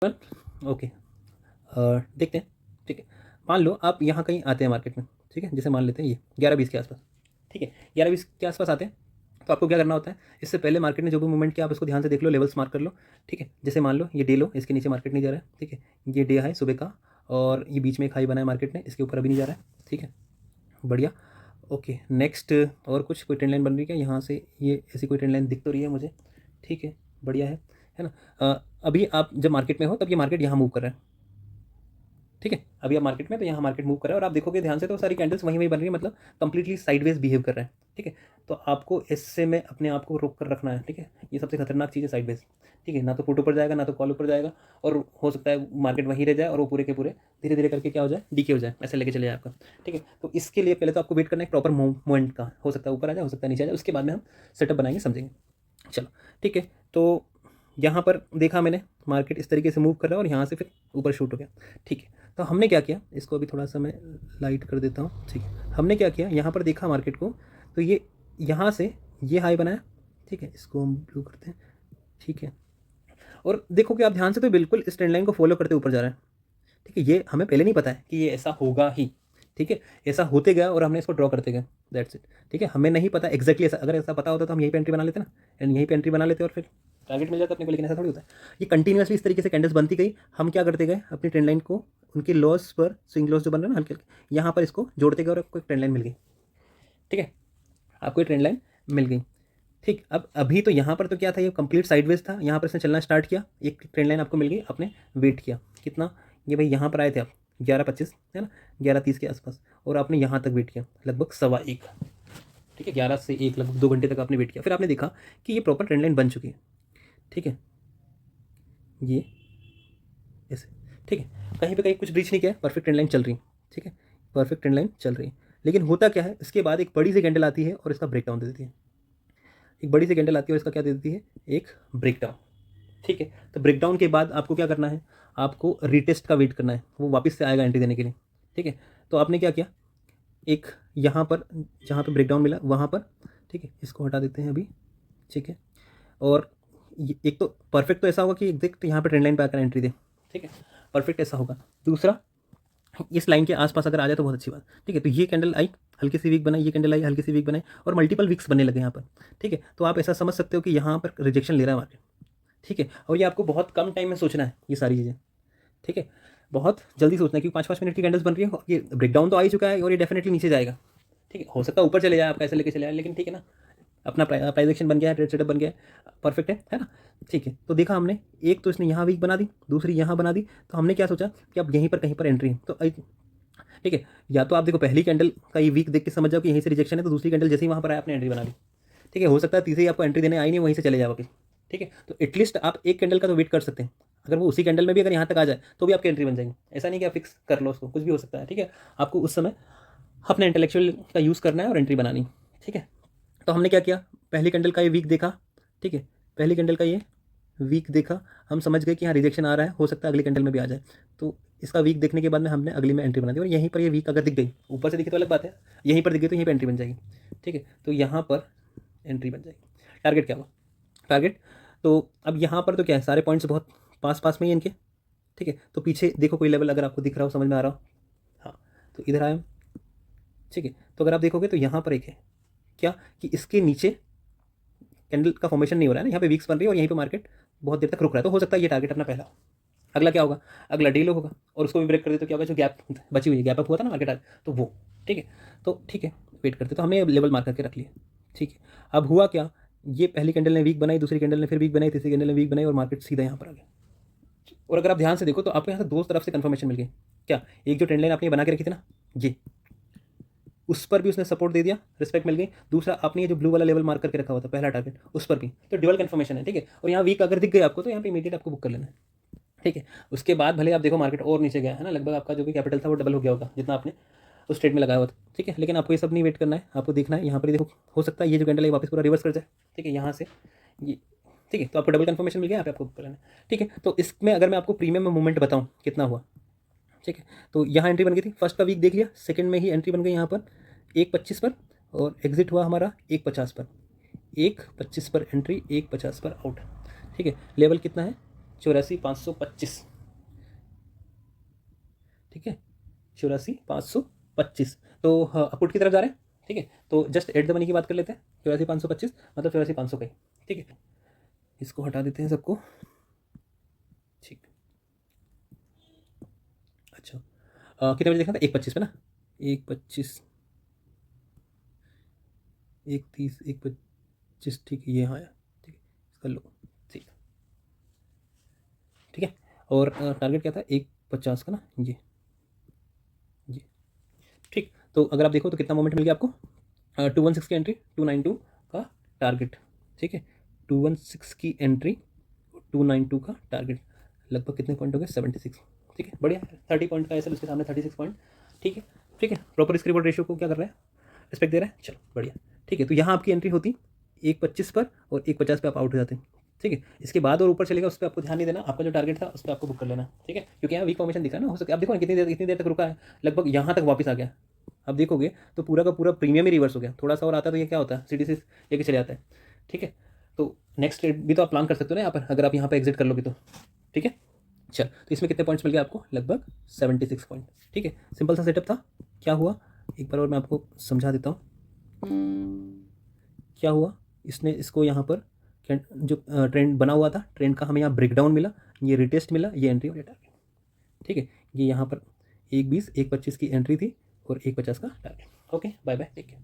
Done. Okay, देखते हैं। ठीक है, मान लो आप यहाँ कहीं आते हैं मार्केट में, ठीक है, जैसे मान लेते हैं ये 11:20 के आसपास, ठीक है, 11:20 के आसपास आते हैं। तो आपको क्या करना होता है, इससे पहले मार्केट ने जो भी मूवमेंट किया आप इसको ध्यान से देख लो, लेवल्स मार्क कर लो। ठीक है, जैसे मान लो ये डे लो, इसके नीचे मार्केट नहीं जा रहा है। ठीक है, ये डे है सुबह का, और ये बीच में एक हाई बना है मार्केट ने, इसके ऊपर अभी नहीं जा रहा है। ठीक है, बढ़िया। ओके, नेक्स्ट और कुछ कोई ट्रेंड लाइन बन रही है क्या यहाँ से? ये ऐसी कोई ट्रेंड लाइन दिख तो रही है मुझे। ठीक है, बढ़िया है ना। अभी आप जब मार्केट में हो तब ये मार्केट यहाँ मूव कर रहा है। ठीक है, अभी आप मार्केट में, तो यहाँ मार्केट मूव कर रहा है और आप देखोगे ध्यान से तो सारी कैंडल्स वहीं वहीं बन रही है, मतलब कंप्लीटली साइडवेज बिहेव कर रहा है। ठीक है, तो आपको इससे में अपने आप को रोक कर रखना है। ठीक है, ये सबसे खतरनाक चीज़ है साइडवेज। ठीक है, ना तो पुट ऊपर जाएगा ना तो कॉल ऊपर जाएगा, और हो सकता है मार्केट वहीं रह जाए और वो पूरे के पूरे धीरे धीरे करके क्या हो जाए, डीके हो जाए, ऐसे लेके चले जाए आपका। ठीक है, तो इसके लिए पहले तो आपको वेट करना है प्रॉपर मूवमेंट का, हो सकता है ऊपर आ जाए, हो सकता है नीचे आ जाए, उसके बाद में हम सेटअप बनाएंगे, समझेंगे। चलो ठीक है, तो यहाँ पर देखा मैंने मार्केट इस तरीके से मूव कर रहा है और यहाँ से फिर ऊपर शूट हो गया। ठीक है, तो हमने क्या किया, इसको अभी थोड़ा सा मैं लाइट कर देता हूँ। ठीक है, हमने क्या किया, यहाँ पर देखा मार्केट को, तो ये यहाँ से ये हाई बनाया। ठीक है, इसको हम ब्लू करते हैं। ठीक है, और देखो कि आप ध्यान से तो बिल्कुल इस ट्रेंड लाइन को फॉलो करते ऊपर जा रहा है। ठीक है, ये हमें पहले नहीं पता है कि ये ऐसा होगा ही। ठीक है, ऐसा होते गया और हमने इसको ड्रॉ करते गए, दैट्स इट। ठीक है, हमें नहीं पता एग्जैक्टली ऐसा, अगर ऐसा पता होता तो हम यहीं पे एंट्री बना लेते ना, एंड यहीं पे एंट्री बना लेते और फिर टारगेट मिल जाता अपने को, लेकिन ऐसा थोड़ी होता है। ये कंटिन्यूसली इस तरीके से कैंडल्स बनती गई, हम क्या करते गए, अपनी ट्रेंड लाइन को उनके लॉस पर, स्विंग लॉस जो बन रहे हैं ना हल्के हल्के, यहाँ पर इसको जोड़ते गए और आपको एक ट्रेंड लाइन मिल गई। ठीक है, आपको एक ट्रेंड लाइन मिल गई। ठीक, अब अभी तो यहाँ पर तो क्या था, ये कंप्लीट साइडवेज था, यहाँ पर इसने चलना स्टार्ट किया, एक ट्रेंड लाइन आपको मिल गई, आपने वेट किया कितना, ये भाई यहाँ पर आए थे आप 11:25 है ना, 11:30 के आसपास, और आपने यहाँ तक वेट किया लगभग 1:15। ठीक है, 11 से 1 लगभग 2 घंटे तक आपने वेट किया, फिर आपने देखा कि ये प्रॉपर ट्रेंड लाइन बन चुकी है। ठीक है, ये ऐसे। ठीक है, कहीं पे कहीं कुछ ब्रीच नहीं किया, परफेक्ट ट्रेंड लाइन चल रही है। ठीक है, परफेक्ट ट्रेंड लाइन चल रही है, लेकिन होता क्या है, इसके बाद एक बड़ी सी कैंडल आती है और इसका ब्रेकडाउन दे देती है। एक बड़ी सी कैंडल आती है और इसका क्या दे देती है, एक ब्रेकडाउन। ठीक है, तो ब्रेकडाउन के बाद आपको क्या करना है, आपको रीटेस्ट का वेट करना है, वो वापस से आएगा एंट्री देने के लिए। ठीक है, तो आपने क्या किया, एक यहाँ पर जहाँ पे ब्रेकडाउन मिला वहाँ पर, ठीक है, इसको हटा देते हैं अभी। ठीक है, और एक तो परफेक्ट तो ऐसा होगा कि एग्जैक्ट यहाँ पे ट्रेंड लाइन पे आकर एंट्री दे। ठीक है, परफेक्ट ऐसा होगा। दूसरा, इस लाइन के आसपास अगर आ जाए तो बहुत अच्छी बात। ठीक है, तो ये कैंडल आई, हल्की सी वीक बनाई, ये कैंडल आई, हल्की सी वीक बनाई, और मल्टीपल वीक्स बनने लगे यहाँ पर। ठीक है, तो आप ऐसा समझ सकते हो कि यहाँ पर रिजेक्शन ले रहा है मार्केट। ठीक है, और ये आपको बहुत कम टाइम में सोचना है ये सारी चीज़ें। ठीक है, बहुत जल्दी सोचना है, क्योंकि 5-5 मिनट की कैंडल्स बन रही है, ये ब्रेकडाउन तो आ ही चुका है और ये डेफिनेटली नीचे जाएगा। ठीक है, हो सकता है ऊपर चले जाए, आप ऐसे लेके चले जाए, लेकिन ठीक है ना, अपना प्राइस एक्शन बन गया है, ट्रेड सेटअप बन गया है, परफेक्ट है ना। ठीक है, तो देखा हमने, एक तो इसने यहाँ वीक बना दी, दूसरी यहाँ बना दी, तो हमने क्या सोचा कि अब यहीं पर कहीं पर एंट्री है। तो ठीक है, या तो आप देखो पहली कैंडल का ये वीक देख के समझ जाओ कि यहीं से रिजेक्शन है, तो दूसरी कैंडल जैसे ही वहाँ पर आया आपने एंट्री बना ली। ठीक है, हो सकता है तीसरी आपको एंट्री देने आई नहीं, वहीं से चले जाओ वापस। ठीक है, तो एटलीस्ट आप एक कैंडल का तो वेट कर सकते हैं, अगर वो उसी कैंडल में भी अगर यहाँ तक आ जाए तो भी आपकी एंट्री बन जाएगी। ऐसा नहीं कि आप फिक्स कर लो उसको, कुछ भी हो सकता है। ठीक है, आपको उस समय अपने इंटेलेक्चुअल का यूज़ करना है और एंट्री बनानी। ठीक है, तो हमने क्या किया, पहली कैंडल का ये वीक देखा। ठीक है, पहली कैंडल का ये वीक देखा, हम समझ गए कि यहाँ रिजेक्शन आ रहा है, हो सकता है अगली कैंडल में भी आ जाए, तो इसका वीक देखने के बाद में हमने अगली में एंट्री बना दी, और यहीं पर ये वीक अगर दिख गई, ऊपर से दिखी तो अलग बात है, यहीं पर दिख गई तो यहीं पर एंट्री बन जाएगी। ठीक है, तो यहाँ पर एंट्री बन जाएगी। टारगेट क्या हुआ, टारगेट, तो अब यहाँ पर तो क्या है, सारे पॉइंट्स बहुत पास पास में ही इनके। ठीक है, तो पीछे देखो कोई लेवल अगर आपको दिख रहा हो, समझ में आ रहा हो, हाँ, तो इधर आए हम। ठीक है, तो अगर आप देखोगे तो यहाँ पर एक है क्या, कि इसके नीचे कैंडल का फॉर्मेशन नहीं हो रहा है ना, यहाँ पे वीक्स बन रही है और यहीं पे मार्केट बहुत देर तक रुक रहा है, तो हो सकता है ये टारगेट अपना पहला। अगला क्या होगा, अगला डे लो होगा, और उसको भी ब्रेक कर दे तो क्या होगा, जो गैप बची हुई है, गैप अप हुआ था ना मार्केट आज, तो वो। ठीक है, तो ठीक है, वेट करते, तो हमने लेवल मार्क करके रख लिया। ठीक है, अब हुआ क्या, ये पहली कैंडल ने वीक बनाई, दूसरी कैंडल ने फिर वीक बनाई, तीसरी कैंडल ने वीक बनाई, और मार्केट सीधा यहाँ पर आ गया। और अगर आप ध्यान से देखो तो आपको यहाँ से दो तरफ से कंफर्मेशन मिल गई। क्या, एक जो ट्रेंड लाइन आपने बना के रखी थी ना, ये उस पर भी उसने सपोर्ट दे दिया, रिस्पेक्ट मिल गई। दूसरा, आपने ये जो ब्लू वाला लेवल मार्क करके रखा हुआ था पहला टारगेट, उस पर भी, तो डबल कंफर्मेशन है। ठीक है, और यहाँ वीक अगर दिख गई आपको तो यहाँ पे इमीडिएट आपको बुक कर लेना है। ठीक है, उसके बाद भले आप देखो मार्केट और नीचे गया है ना, लगभग आपका जो भी कैपिटल था वो डबल हो गया होगा जितना आपने उस ट्रेड में लगाया हुआ था। ठीक है, लेकिन आपको ये सब नहीं वेट करना है, आपको देखना है यहाँ पर ही देखो, हो सकता है ये जो कैंडल है वापस पूरा रिवर्स कर जाए। ठीक है, यहाँ से ये, ठीक है, तो आपको डबल कंफर्मेशन मिल गया, यहाँ पे आपको बुक कर लेना है। ठीक है, तो इसमें अगर मैं आपको प्रीमियम में मूवमेंट बताऊँ कितना हुआ। ठीक है, तो यहाँ एंट्री बन गई थी, फर्स्ट का वीक देख लिया, सेकंड में ही एंट्री बन गई यहाँ पर 1:25 पर, और एग्जिट हुआ हमारा 1:50 पर, 1:25 पर एंट्री, 1:50 पर आउट। ठीक है, लेवल कितना है, 84,525। ठीक है, 84,525। तो पुट की तरफ जा रहे हैं, ठीक है। तो जस्ट एट द मनी की बात कर लेते हैं, 84,525 मतलब 84,500 का ही, ठीक है। इसको हटा देते हैं सबको, ठीक। अच्छा कितने बजे देखना था, 1:25 पे ना, 1:25, 1:30, 1:25, ठीक है, ये हाँ आया, ठीक है, इसका लो, ठीक, ठीक है। और टारगेट क्या था, 1:50 का ना, ये ठीक। तो अगर आप देखो तो कितना मोमेंट मिल गया आपको, 216 की एंट्री, 292 का टारगेट, ठीक है। 216 की एंट्री, 292 का टारगेट, लगभग कितने पॉइंट हो गए, 76, ठीक है, बढ़िया। 30 पॉइंट का ऐसा उसके सामने 36 पॉइंट, ठीक है, ठीक है। प्रॉपर रिस्क रिवॉर्ड रेशियो को क्या कर रहा है, रिस्पेक्ट दे रहा है, चलो बढ़िया, ठीक है। तो यहाँ आपकी एंट्री होती 1:25 पर और 1:50 पे आप आउट हो जाते हैं, ठीक है। इसके बाद और ऊपर चलेगा उस पर आपको ध्यान नहीं देना, आपका जो टारगेट था उस पर आपको बुक कर लेना, ठीक है। क्योंकि यहाँ वीक फॉर्मेशन दिखा ना, हो सकता है आप देखो ना कितनी देर तक रुका है, लगभग यहाँ तक वापस आ गया। अब देखोगे तो पूरा का पूरा प्रीमियम ही रिवर्स हो गया, थोड़ा सा और आता तो ये क्या होता है, CDC लेके चले जाता है, ठीक है। तो नेक्स्ट ट्रेड भी तो आप प्लान कर सकते हो ना यहाँ पर, अगर आप यहाँ पर एग्जिट कर लोगे तो, ठीक है। चल, तो इसमें कितने पॉइंट्स मिल गए आपको, लगभग 76 पॉइंट, ठीक है। सिंपल सा सेटअप था। क्या हुआ, एक बार और मैं आपको समझा देता हूँ क्या हुआ। इसने इसको यहाँ पर जो ट्रेंड बना हुआ था, ट्रेंड का हमें यहाँ ब्रेकडाउन मिला, ये रिटेस्ट मिला, ये एंट्री और ये टारगेट, ठीक है। ये यहाँ पर 1:20, 1:25 की एंट्री थी और 1:50 का target. Okay, bye bye, take care.